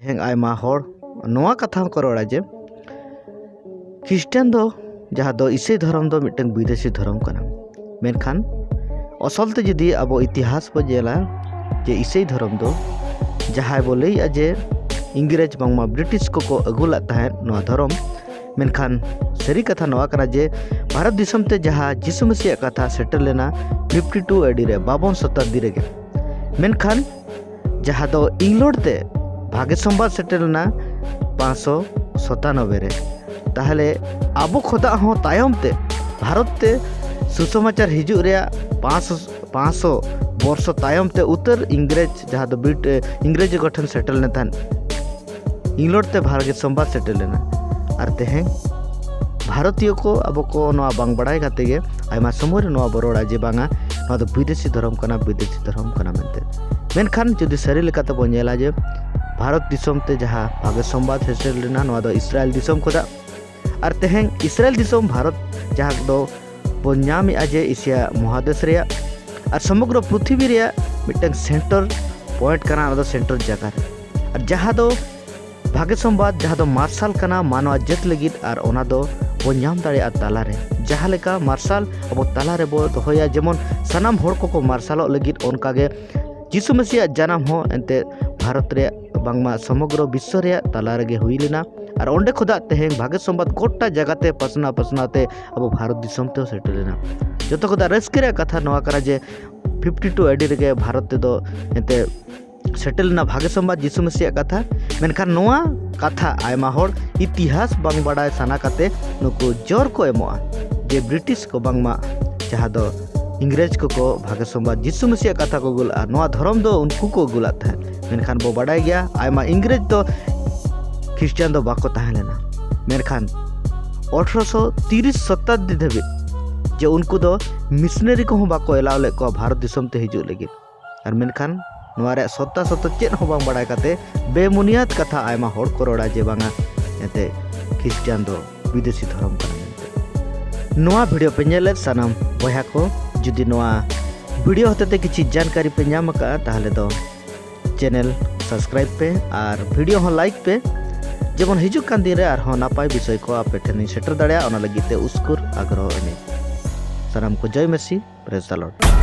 हेंग आयमा होड़ नोआ कथा को रोड़ा जे ख्रिस्टान दो जहाँ दो ईसाई धर्म दो मिटन विदेशी धर्म कना मेनखान असलते जदि अब इतिहास बो जेला जे ईसाई धर्म दो जहाँ बो लैया जे इंग्रेज बांगमा ब्रिटिश को अगुला तहन नोआ धर्म मेनखान सरी कथा नोआ कना जे भारत दिसम ते जहाँ जिसु मसीह कथा सेटल लेना 52 एडी रे 52 शताब्दी रे मेनखान जहाँ दो इंग्लैंड ते भाग्य संवाद सेटल लेना 597 रे ताहले आबो खोदा हो तायम ते भारत ते सुसमाचार हिजू रे 500 वर्ष तायम ते उत्तर इंग्रेज जहाँ दो इंग्रेज गठन सेटल ने थान इंग्लैंड ते भाग्य संवाद सेटल लेना और तेहें भारतीय को अब को नवा बांग बड़ाई खाते गे आयमा समय रे नवा बरोड़ा जे बांगा नवा दो विदेशी धर्म कना मेनते मेनखान जदि सरी लेकाते बो नेला जे भारत दिसम ते जहाँ भाग्य संवाद हेसेल लेना नवा दो इस्राएल दिसम खोदा और तेहें इस्राएल दिसम भारत जहाँ दो बो नाम जे एशिया महादेश रे और समग्र पृथ्वी रे मिटन सेंटर पॉइंट कना दो सेंटर जगह और जहाँ दो भाग्य संवाद जहाँ दो मार्शल कना मानवा जत लगित और ओना दो बो नाम दाड़े तालारे जहाँ लेका मार्शल अब तालारे बो दोया जेमन सनाम होड़ को मार्शल लगित ओनकागे जिसु मसीह जन्म हो एंते भारत रे बांगमा समग्र विश्व रे ताला रेगे हुई लेना और ओंडे खुदा तेहें भाग्य संवाद गोटा जगहते पसनाते अब भारत दिसम ते सेटल लेना जतो खुदा रस्के रे कथा नवा करा जे 52 एडी रेगे भारत ते दो एंते सेटल ना भाग्य संवाद जिसु मसीह कथा मेनखान नोआ कथा आयमा होड़ इतिहास बांग बड़ाय साना काते नुकु जोर को एमोआ जे ब्रिटिश को बांगमा जहाँ दो इंग्रेज को भाग्य संवाद जिसु मसीह कथा को गुला नोआ धर्म दो उनको को गुला था मेनखान बो बड़ाय गया आयमा इंग्रेज दो ख्रिस्टान दो बाको ताहे लेना मेनखान 1830 शताब्दी धाबी जे उनको दो मिशनरी को बाको एलाव ले को भारत दिसम ते हिजू लगी और मेनखान नोआरे सत्ता चेत हो बांग बड़ाय काते बेमुनियाद कथा आयमा होड़ को रोड़ा जे बांगा एते ख्रिस्टान दो विदेशी धर्म कना मेनते नोआ वीडियो पे नेले सनम बया को जुदी नोआ वीडियो होते किसी जानकारी पे नाम का ताहले दो चैनल सब्सक्राइब पे और वीडियो हो लाइक पे जेमन हिजू कान दिन रे और हो नापाय विषय को आपे ठेनी सेटर दाड़िया ओना लगी ते उस्कुर आग्रह एने सनम को जय मसीह प्रेज द लॉर्ड।